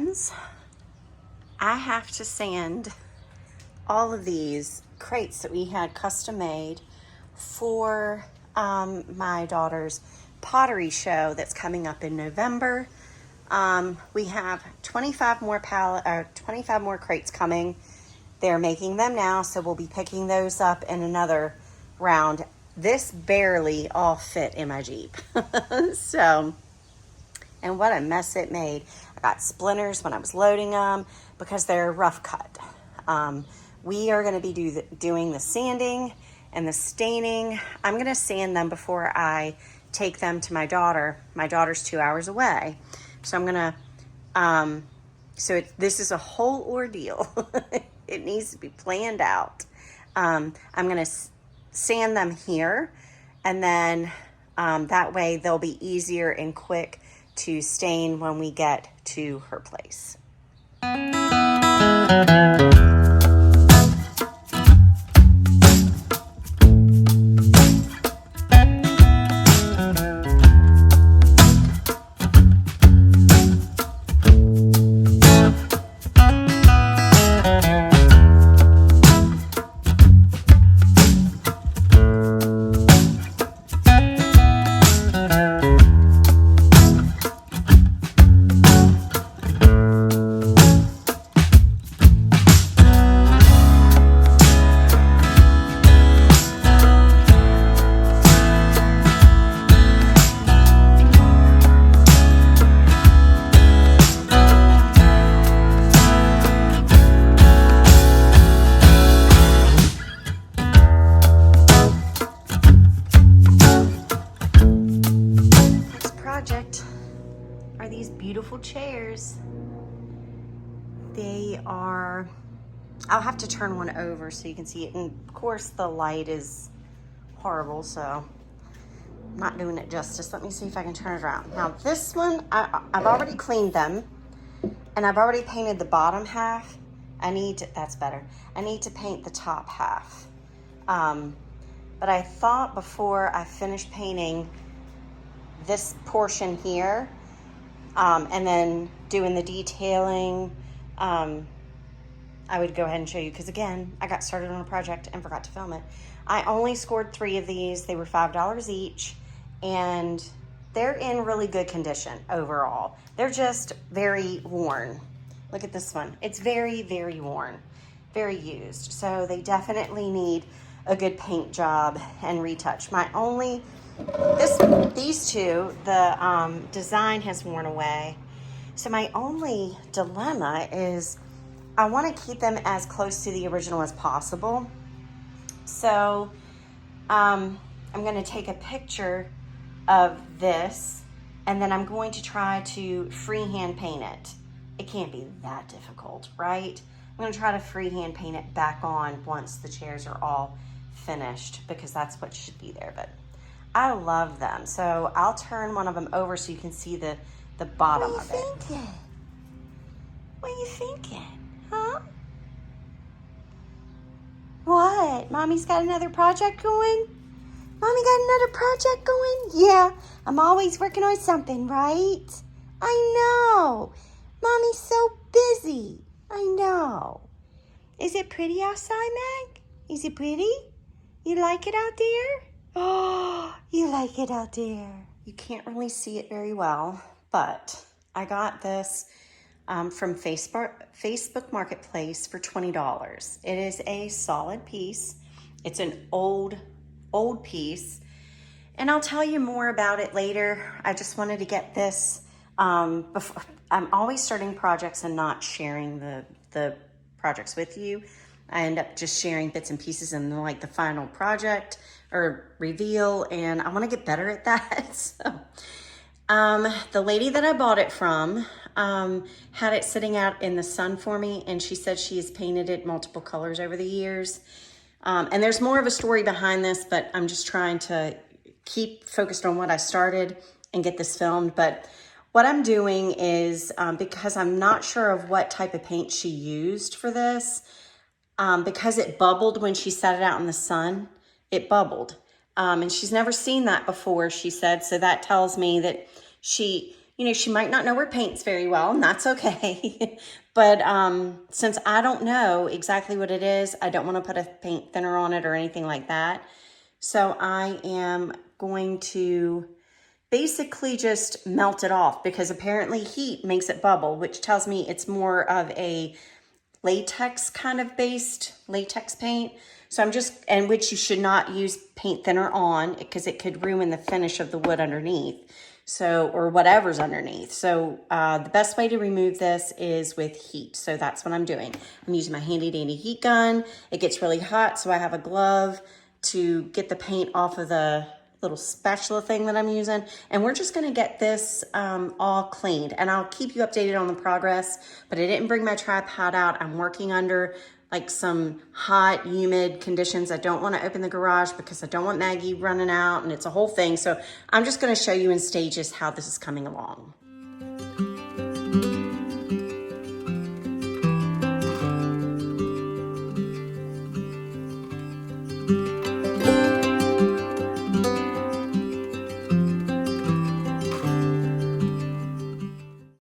friends, I have to sand all of these crates that we had custom made for my daughter's pottery show that's coming up in November. We have 25 more 25 more crates coming. They're making them now, so we'll be picking those up in another round. This barely all fit in my Jeep. So, and what a mess it made. I got splinters when I was loading them because they're rough cut. We are going to be doing the sanding and the staining. I'm going to sand them before I take them to my daughter. My daughter's 2 hours away. So I'm going to, this is a whole ordeal. It needs to be planned out. I'm going to sand them here, and then that way they'll be easier and quick to stain when we get to her place. Are these beautiful chairs. They are, I'll have to turn one over so you can see it, and of course the light is horrible, so I'm not doing it justice. Let me see if I can turn it around. Now this one, I've already cleaned them, and I've already painted the bottom half. That's better. I need to paint the top half. But I thought before I finished painting this portion here, and then doing the detailing, I would go ahead and show you, because again, I got started on a project and forgot to film it. I only scored 3 of these. They were $5 each, and they're in really good condition overall. They're just very worn. Look at this one. It's very, very worn, very used. So they definitely need a good paint job and retouch. These two, the design has worn away. So my only dilemma is I want to keep them as close to the original as possible. So I'm going to take a picture of this, and then I'm going to try to freehand paint it. It can't be that difficult, right? I'm going to try to freehand paint it back on once the chairs are all finished, because that's what should be there. But I love them. So I'll turn one of them over so you can see the bottom of it. What are you thinking? What are you thinking? Huh? What? Mommy's got another project going? Mommy got another project going? Yeah, I'm always working on something, right? I know. Mommy's so busy. I know. Is it pretty outside, Meg? Is it pretty? You like it out there? Oh, you like it out there. You can't really see it very well, but I got this from Facebook Marketplace for $20. It is a solid piece. It's an old piece, and I'll tell you more about it later. I just wanted to get this before. I'm always starting projects and not sharing the projects with you. I end up just sharing bits and pieces and like the final project or reveal, and I want to get better at that. So the lady that I bought it from had it sitting out in the sun for me, and she said she has painted it multiple colors over the years. And there's more of a story behind this, but I'm just trying to keep focused on what I started and get this filmed. But what I'm doing is, because I'm not sure of what type of paint she used for this, because it bubbled when she set it out in the sun, it bubbled. And she's never seen that before, she said. So that tells me that she You know, she might not know her paints very well, and that's okay. But since I don't know exactly what it is, I don't want to put a paint thinner on it or anything like that. So I am going to basically just melt it off, because apparently heat makes it bubble, which tells me it's more of a latex kind of based latex paint. So I'm just, and which you should not use paint thinner on, because it could ruin the finish of the wood underneath. So, or whatever's underneath. So the best way to remove this is with heat. So that's what I'm doing. I'm using my handy dandy heat gun. It gets really hot, so I have a glove to get the paint off of the little spatula thing that I'm using. And we're just gonna get this all cleaned, and I'll keep you updated on the progress. But I didn't bring my tripod out. I'm working under like some hot, humid conditions. I don't want to open the garage because I don't want Maggie running out, and it's a whole thing. So I'm just going to show you in stages how this is coming along.